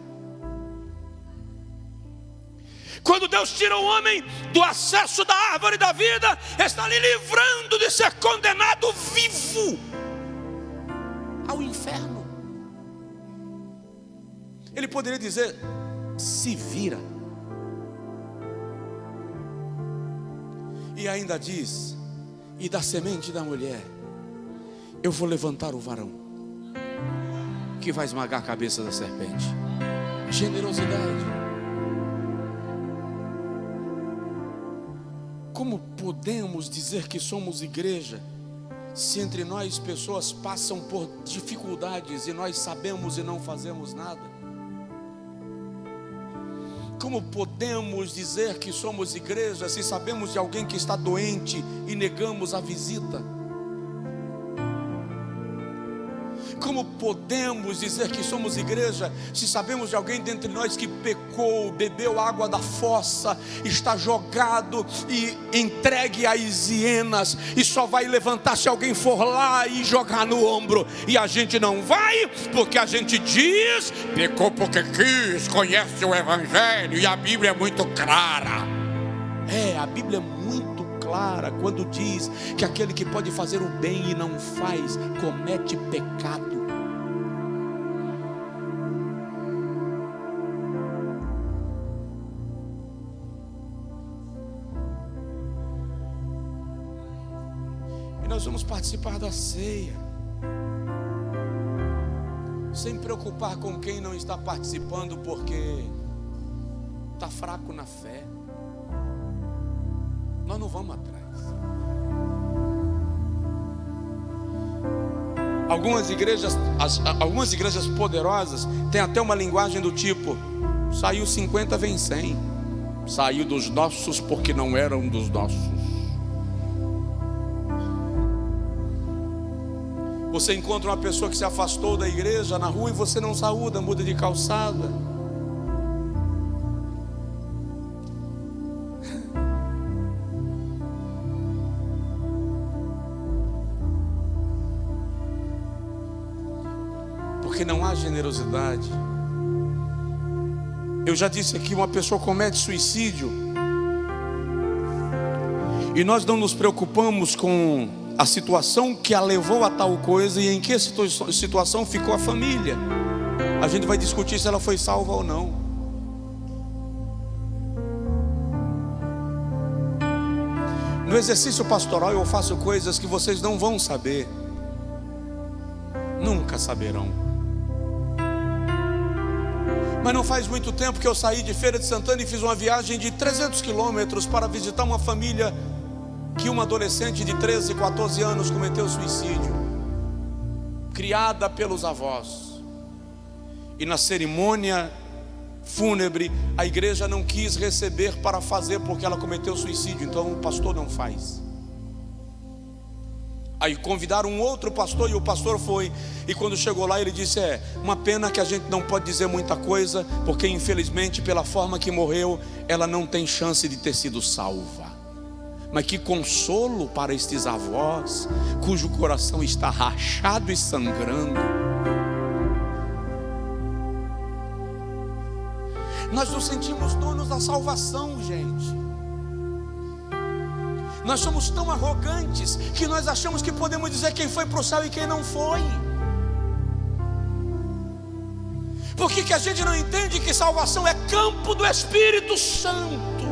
Speaker 1: Quando Deus tira o homem do acesso da árvore da vida, está lhe livrando de ser condenado vivo ao inferno. Ele poderia dizer: se vira. E ainda diz: e da semente da mulher eu vou levantar o varão que vai esmagar a cabeça da serpente. Generosidade. Como podemos dizer que somos igreja se entre nós pessoas passam por dificuldades e nós sabemos e não fazemos nada? Como podemos dizer que somos igreja se sabemos de alguém que está doente e negamos a visita? Como podemos dizer que somos igreja se sabemos de alguém dentre nós que pecou, bebeu água da fossa, está jogado e entregue às hienas e só vai levantar se alguém for lá e jogar no ombro? E a gente não vai porque a gente diz: pecou porque quis, conhece o evangelho e a Bíblia é muito clara. A Bíblia é muito clara quando diz que aquele que pode fazer o bem e não faz, comete pecado. E nós vamos participar da ceia sem preocupar com quem não está participando porque está fraco na fé. Nós não vamos atrás. Algumas igrejas poderosas têm até uma linguagem do tipo: saiu 50, vem 100. Saiu dos nossos porque não eram dos nossos. Você encontra uma pessoa que se afastou da igreja na rua e você não saúda, muda de calçada. Porque não há generosidade. Eu já disse aqui, uma pessoa comete suicídio e nós não nos preocupamos com a situação que a levou a tal coisa e em que situação ficou a família. A gente vai discutir se ela foi salva ou não. No exercício pastoral eu faço coisas que vocês não vão saber, nunca saberão. Mas não faz muito tempo que eu saí de Feira de Santana e fiz uma viagem de 300 quilômetros para visitar uma família que uma adolescente de 13, 14 anos cometeu suicídio, criada pelos avós. E na cerimônia fúnebre, a igreja não quis receber para fazer porque ela cometeu suicídio, então o pastor não faz. Aí convidaram um outro pastor e o pastor foi. E quando chegou lá ele disse: uma pena que a gente não pode dizer muita coisa, porque infelizmente pela forma que morreu, ela não tem chance de ter sido salva. Mas que consolo para estes avós, cujo coração está rachado e sangrando. Nós nos sentimos donos da salvação, gente. Nós somos tão arrogantes que nós achamos que podemos dizer quem foi para o céu e quem não foi. Por que a gente não entende que salvação é campo do Espírito Santo?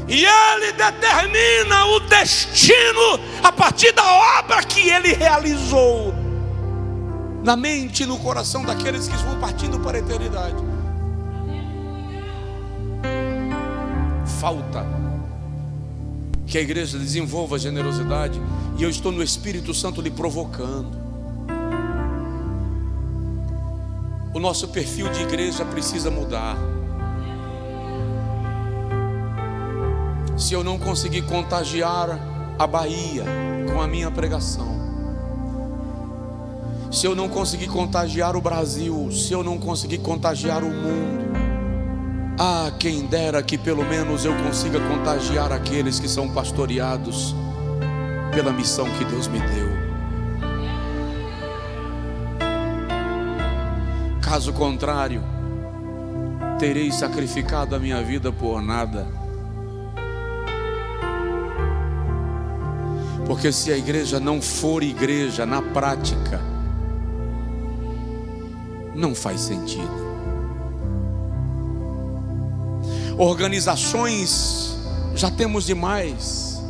Speaker 1: E Ele determina o destino a partir da obra que Ele realizou na mente e no coração daqueles que vão partindo para a eternidade. Falta que a igreja desenvolva generosidade, e eu estou no Espírito Santo lhe provocando. O nosso perfil de igreja precisa mudar. Se eu não conseguir contagiar a Bahia com a minha pregação, se eu não conseguir contagiar o Brasil, se eu não conseguir contagiar o mundo, quem dera que pelo menos eu consiga contagiar aqueles que são pastoreados pela missão que Deus me deu. Caso contrário, terei sacrificado a minha vida por nada. Porque se a igreja não for igreja na prática, não faz sentido. Organizações já temos demais.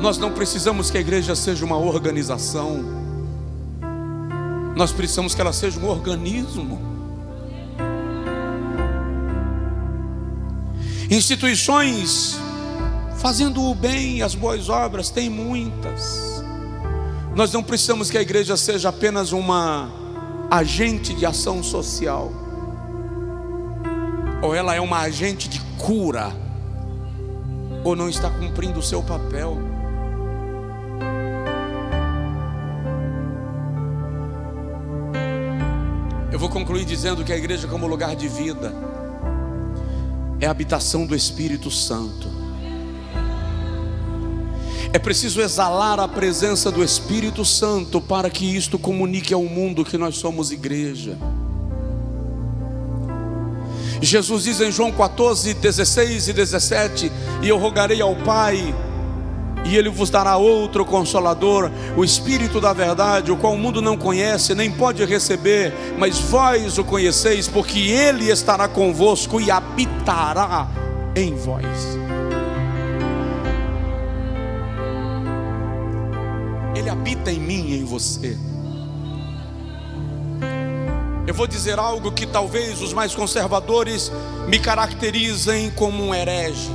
Speaker 1: Nós não precisamos que a igreja seja uma organização. Nós precisamos que ela seja um organismo. Instituições fazendo o bem e as boas obras, tem muitas. Nós não precisamos que a igreja seja apenas uma agente de ação social, ou ela é uma agente de cura, ou não está cumprindo o seu papel. Eu vou concluir dizendo que a igreja, como lugar de vida, é a habitação do Espírito Santo. É preciso exalar a presença do Espírito Santo para que isto comunique ao mundo que nós somos igreja. Jesus diz em João 14, 16 e 17: e eu rogarei ao Pai, e Ele vos dará outro Consolador, o Espírito da verdade, o qual o mundo não conhece, nem pode receber, mas vós o conheceis, porque Ele estará convosco e habitará em vós. Ele habita em mim e em você. Eu vou dizer algo que talvez os mais conservadores me caracterizem como um herege,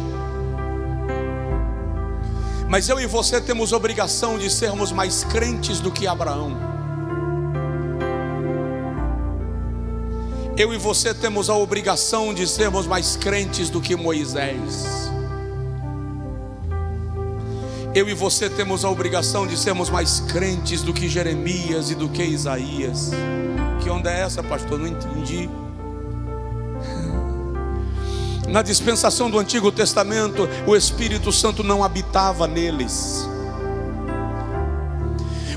Speaker 1: mas eu e você temos obrigação de sermos mais crentes do que Abraão. Eu e você temos a obrigação de sermos mais crentes do que Moisés. Eu e você temos a obrigação de sermos mais crentes do que Jeremias e do que Isaías. Que onda é essa, pastor? Não entendi. Na dispensação do Antigo Testamento, o Espírito Santo não habitava neles.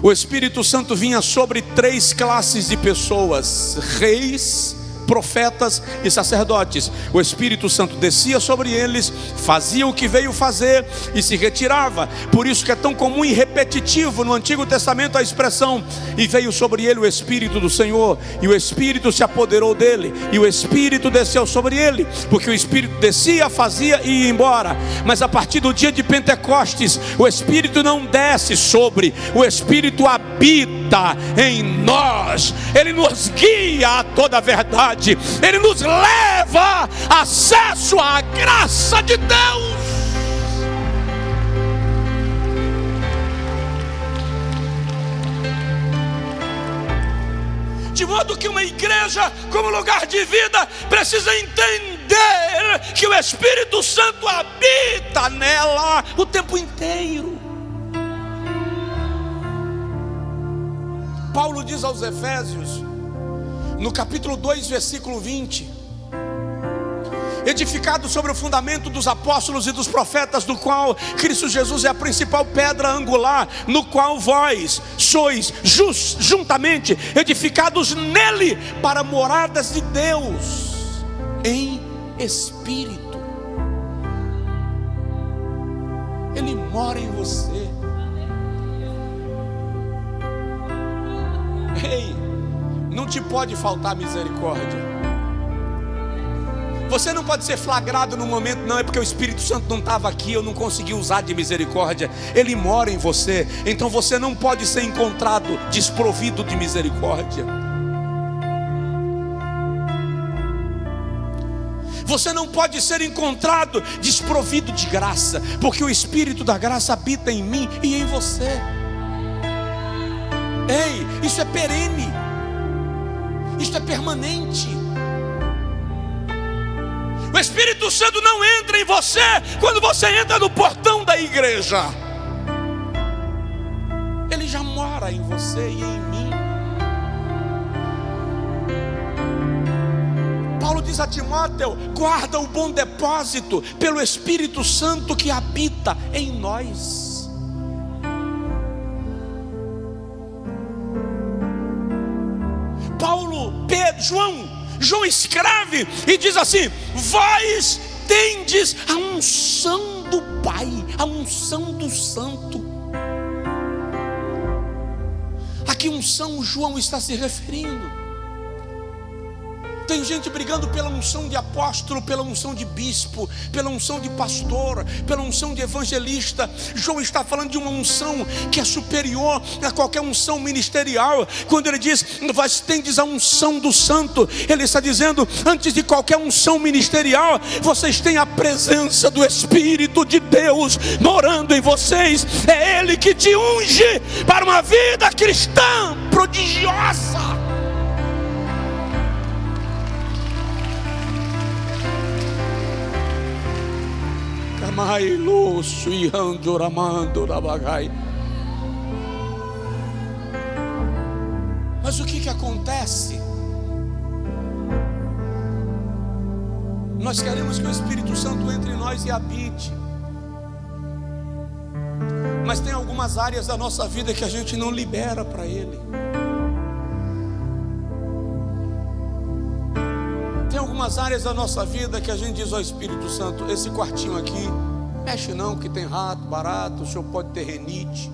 Speaker 1: O Espírito Santo vinha sobre 3 classes de pessoas: reis, profetas e sacerdotes. O Espírito Santo descia sobre eles, fazia o que veio fazer e se retirava. Por isso que é tão comum e repetitivo no Antigo Testamento a expressão: e veio sobre ele o Espírito do Senhor, e o Espírito se apoderou dele, e o Espírito desceu sobre ele. Porque o Espírito descia, fazia e ia embora. Mas a partir do dia de Pentecostes, o Espírito não desce sobre, o Espírito habita em nós. Ele nos guia a toda a verdade. Ele nos leva acesso à graça de Deus. De modo que uma igreja como lugar de vida precisa entender que o Espírito Santo habita nela o tempo inteiro. Paulo diz aos Efésios, no capítulo 2, versículo 20: edificado sobre o fundamento dos apóstolos e dos profetas, do qual Cristo Jesus é a principal pedra angular, no qual vós sois juntamente edificados nele para moradas de Deus em Espírito. Ele mora em você. Ei,
Speaker 2: Não te pode faltar misericórdia. Você não pode ser flagrado no momento, não é porque o Espírito Santo não estava aqui, eu não consegui usar de misericórdia. Ele mora em você, então você não pode ser encontrado desprovido de misericórdia. Você não pode ser encontrado desprovido de graça, porque o Espírito da graça habita em mim e em você. Ei, isso é perene, isso é permanente. O Espírito Santo não entra em você quando você entra no portão da igreja. Ele já mora em você e em mim. Paulo diz a Timóteo: guarda o bom depósito pelo Espírito Santo que habita em nós. João escreve e diz assim: vós tendes a unção do Pai, a unção do Santo. A que unção João está se referindo? Tem gente brigando pela unção de apóstolo, pela unção de bispo, pela unção de pastor, pela unção de evangelista. João está falando de uma unção que é superior a qualquer unção ministerial. Quando ele diz, vós tendes a unção do santo, ele está dizendo, antes de qualquer unção ministerial, vocês têm a presença do Espírito de Deus morando em vocês. É Ele que te unge para uma vida cristã prodigiosa. Mas o que acontece? Nós queremos que o Espírito Santo entre em nós e habite, mas tem algumas áreas da nossa vida que a gente não libera para Ele. Tem algumas áreas da nossa vida que a gente diz ao Espírito Santo: esse quartinho aqui, mexe não, que tem rato, barato, o senhor pode ter renite.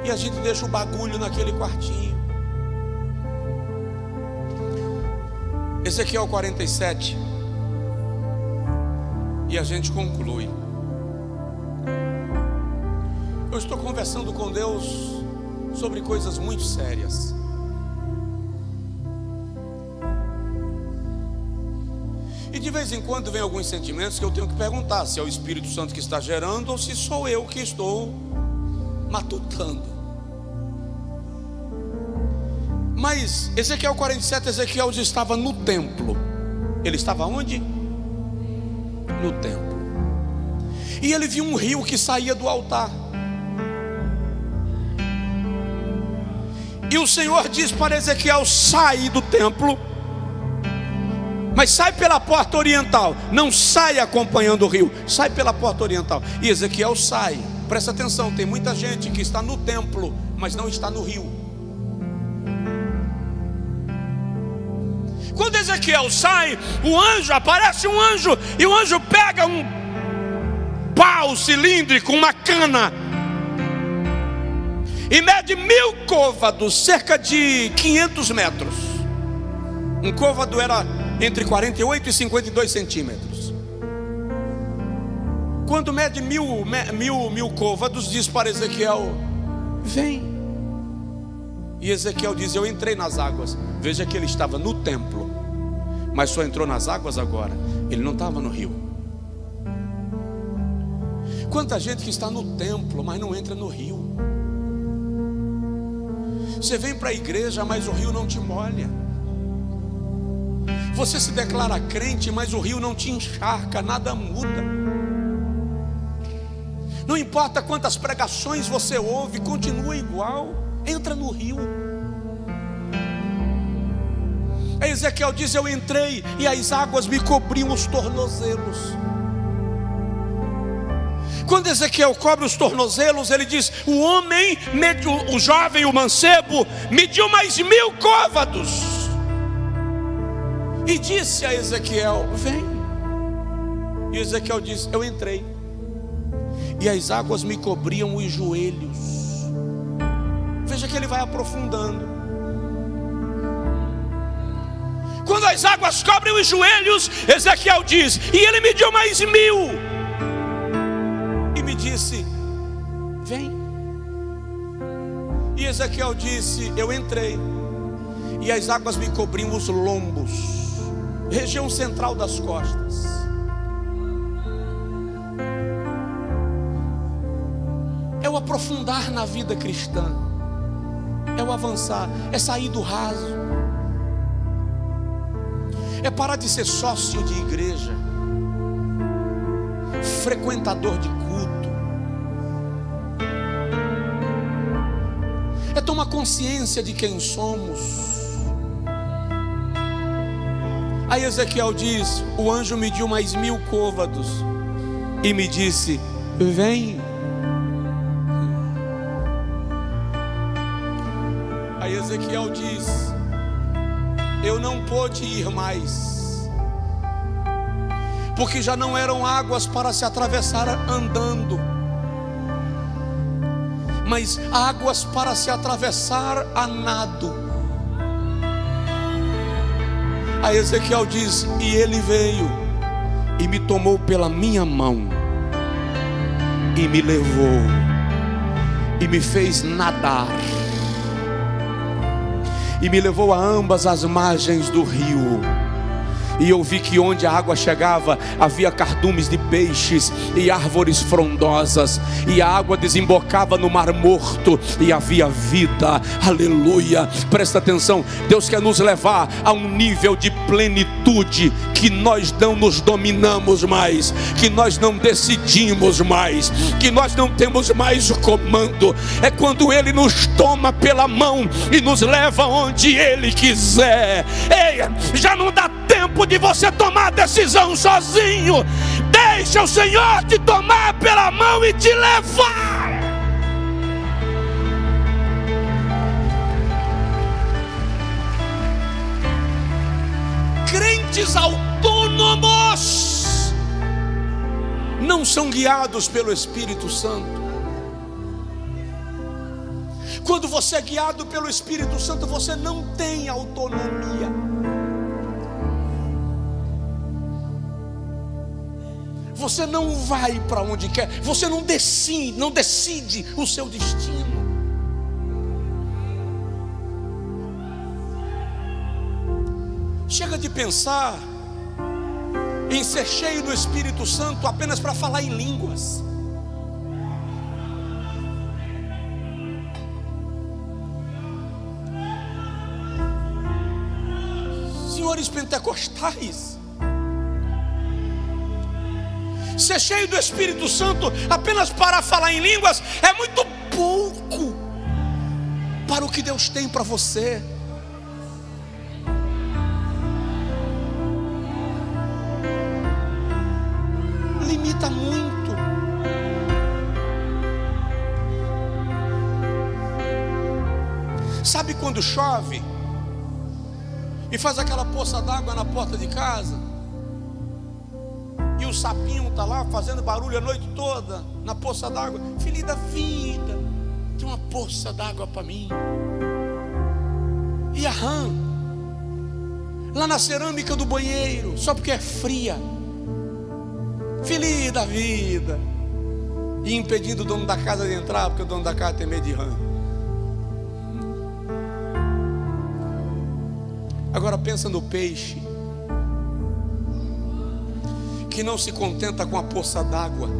Speaker 2: E a gente deixa o bagulho naquele quartinho. Ezequiel 47. E a gente conclui. Eu estou conversando com Deus sobre coisas muito sérias. E de vez em quando vem alguns sentimentos que eu tenho que perguntar se é o Espírito Santo que está gerando ou se sou eu que estou matutando. Mas Ezequiel 47, Ezequiel estava no templo. Ele estava onde? No templo. E ele viu um rio que saía do altar. E o Senhor diz para Ezequiel: sai do templo, mas sai pela porta oriental. Não sai acompanhando o rio, sai pela porta oriental. E Ezequiel sai. Presta atenção, tem muita gente que está no templo, mas não está no rio. Quando Ezequiel sai, aparece um anjo, e o anjo pega um pau cilíndrico, uma cana, e mede 1000 côvados, cerca de 500 metros. Um côvado era entre 48 e 52 centímetros. Quando mede mil côvados, diz para Ezequiel: vem. E Ezequiel diz: eu entrei nas águas. Veja que ele estava no templo, mas só entrou nas águas agora. Ele não estava no rio. Quanta gente que está no templo, mas não entra no rio. Você vem para a igreja, mas o rio não te molha. Você se declara crente, mas o rio não te encharca, nada muda. Não importa quantas pregações você ouve, continua igual. Entra no rio. Aí Ezequiel diz: eu entrei e as águas me cobriam os tornozelos. Quando Ezequiel cobre os tornozelos, ele diz: o homem, o jovem, o mancebo, mediu mais 1000 côvados. E disse a Ezequiel: vem. E Ezequiel diz: eu entrei e as águas me cobriam os joelhos. Veja que ele vai aprofundando. Quando as águas cobrem os joelhos, Ezequiel diz: e ele me deu mais 1000. E me disse: vem. E Ezequiel disse: eu entrei. E as águas me cobriam os lombos, região central das costas. É o aprofundar na vida cristã, é o avançar, é sair do raso, é parar de ser sócio de igreja, frequentador de culto, é tomar consciência de quem somos. Aí Ezequiel diz: o anjo mediu mais 1000 côvados e me disse: vem. Aí Ezequiel diz: eu não pude ir mais, porque já não eram águas para se atravessar andando, mas águas para se atravessar a nado. Aí Ezequiel diz: e ele veio e me tomou pela minha mão e me levou e me fez nadar e me levou a ambas as margens do rio. E eu vi que onde a água chegava havia cardumes de peixes e árvores frondosas, e a água desembocava no mar morto e havia vida. Aleluia. Presta atenção, Deus quer nos levar a um nível de plenitude que nós não nos dominamos mais, que nós não decidimos mais, que nós não temos mais o comando. É quando Ele nos toma pela mão e nos leva onde Ele quiser. Ei, já não dá tempo de você tomar decisão sozinho. Deixa o Senhor te tomar pela mão e te levar. Crentes autônomos não são guiados pelo Espírito Santo. Quando você é guiado pelo Espírito Santo, você não tem autonomia. Você não vai para onde quer, você não decide o seu destino. Chega de pensar em ser cheio do Espírito Santo apenas para falar em línguas. Senhores pentecostais, ser cheio do Espírito Santo apenas para falar em línguas é muito pouco para o que Deus tem para você. Limita muito. Sabe quando chove e faz aquela poça d'água na porta de casa, e o sapinho está lá fazendo barulho a noite toda na poça d'água? Filho da vida, tem uma poça d'água para mim. E a rã lá na cerâmica do banheiro, só porque é fria. Filho da vida, e impedindo o dono da casa de entrar, porque o dono da casa tem medo de rã. Agora pensa no peixe que não se contenta com a poça d'água,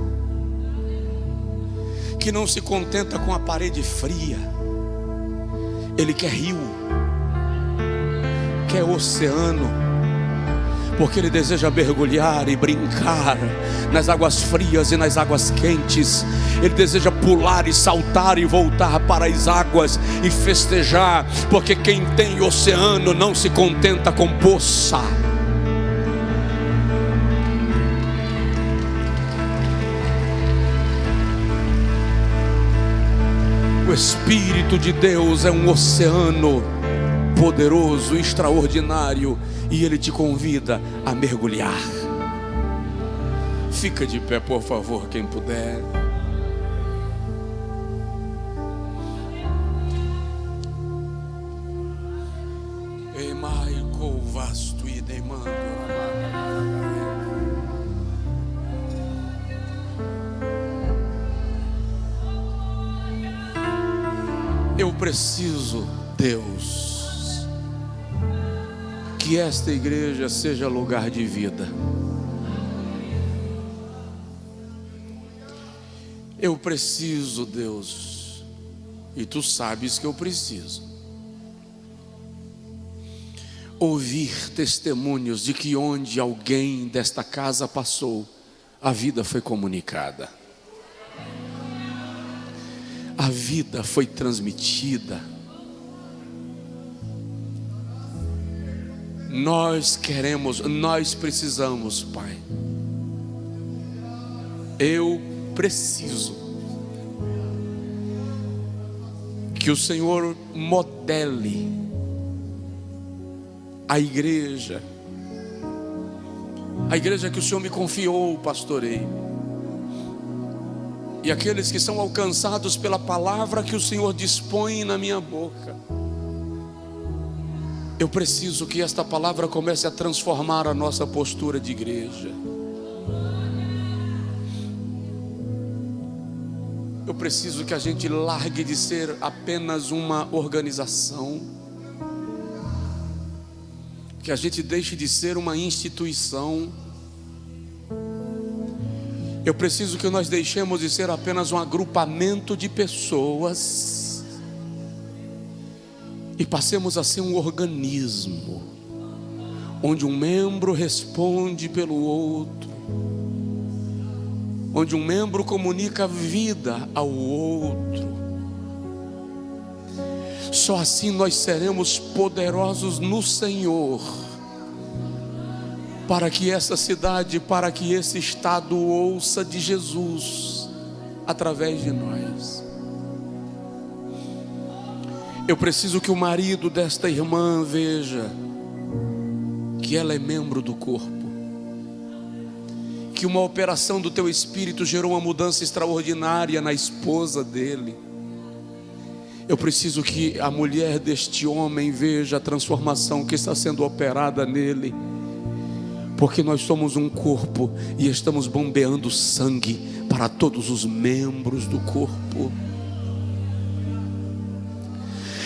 Speaker 2: que não se contenta com a parede fria. Ele quer rio, quer oceano, porque ele deseja mergulhar e brincar nas águas frias e nas águas quentes. Ele deseja pular e saltar e voltar para as águas e festejar, porque quem tem oceano não se contenta com poça. O Espírito de Deus é um oceano poderoso, extraordinário, e Ele te convida a mergulhar. Fica de pé, por favor, quem puder. Ei, Maico. vasto e demando. Eu preciso, Deus, que esta igreja seja lugar de vida. Eu preciso, Deus, e tu sabes que eu preciso, ouvir testemunhos de que onde alguém desta casa passou, a vida foi comunicada, a vida foi transmitida. Nós precisamos, Pai. Eu preciso que o Senhor modele a igreja que o Senhor me confiou, pastorei, e aqueles que são alcançados pela palavra que o Senhor dispõe na minha boca. Eu preciso que esta palavra comece a transformar a nossa postura de igreja. Eu preciso que a gente largue de ser apenas uma organização, que a gente deixe de ser uma instituição. Eu preciso que nós deixemos de ser apenas um agrupamento de pessoas e passemos a ser um organismo, onde um membro responde pelo outro, onde um membro comunica vida ao outro. Só assim nós seremos poderosos no Senhor, para que essa cidade, para que esse estado ouça de Jesus através de nós. Eu preciso que o marido desta irmã veja que ela é membro do corpo, que uma operação do teu Espírito gerou uma mudança extraordinária na esposa dele. Eu preciso que a mulher deste homem veja a transformação que está sendo operada nele, porque nós somos um corpo e estamos bombeando sangue para todos os membros do corpo.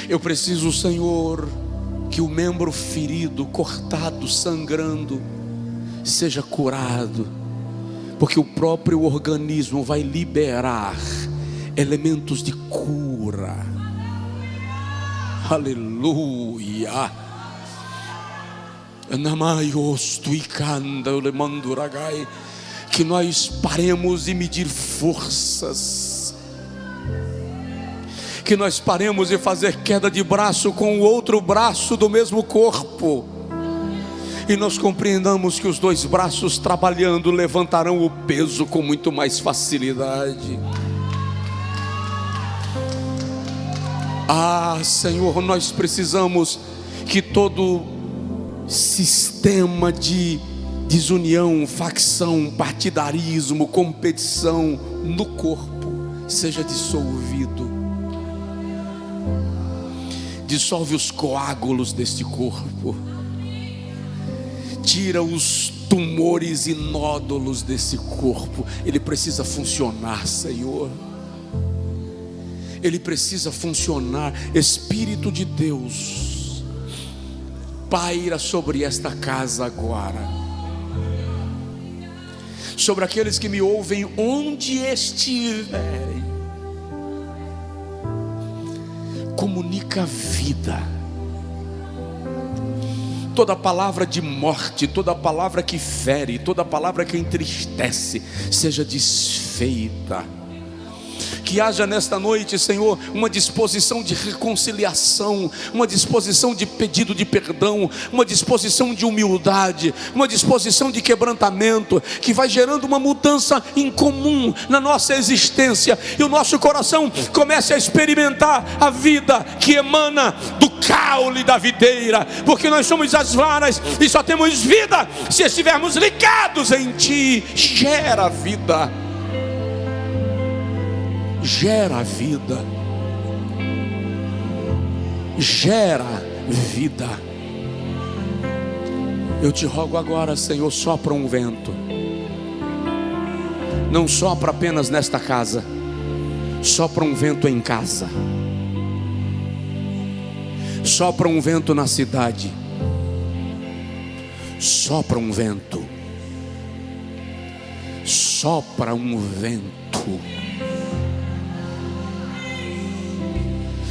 Speaker 2: Eu preciso, Senhor, que o membro ferido, cortado, sangrando, seja curado, porque o próprio organismo vai liberar elementos de cura. Aleluia. Que nós paremos de medir forças, que nós paremos de fazer queda de braço com o outro braço do mesmo corpo, e nós compreendamos que os dois braços trabalhando levantarão o peso com muito mais facilidade. Ah, Senhor, nós precisamos que todo sistema de desunião, facção, partidarismo, competição no corpo seja dissolvido. Dissolve os coágulos deste corpo, tira os tumores e nódulos desse corpo. Ele precisa funcionar, Senhor. Ele precisa funcionar. Espírito de Deus, paira sobre esta casa agora, sobre aqueles que me ouvem onde estiverem. Comunica vida. Toda palavra de morte, toda palavra que fere, toda palavra que entristece, seja desfeita. Que haja nesta noite, Senhor, uma disposição de reconciliação, uma disposição de pedido de perdão, uma disposição de humildade, uma disposição de quebrantamento, que vai gerando uma mudança incomum na nossa existência, e o nosso coração comece a experimentar a vida que emana do caule da videira, porque nós somos as varas e só temos vida se estivermos ligados em Ti. Gera vida. Gera vida, gera vida. Eu te rogo agora, Senhor, sopra um vento. Não sopra apenas nesta casa, sopra um vento em casa, sopra um vento na cidade, sopra um vento, sopra um vento,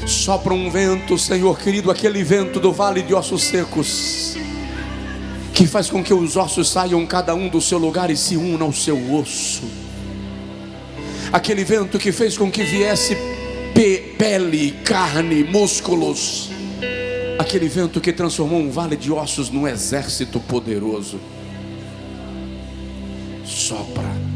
Speaker 2: sopra um vento, Senhor querido, aquele vento do vale de ossos secos, que faz com que os ossos saiam cada um do seu lugar e se unam ao seu osso. Aquele vento que fez com que viesse pele, carne, músculos. Aquele vento que transformou um vale de ossos num exército poderoso. Sopra.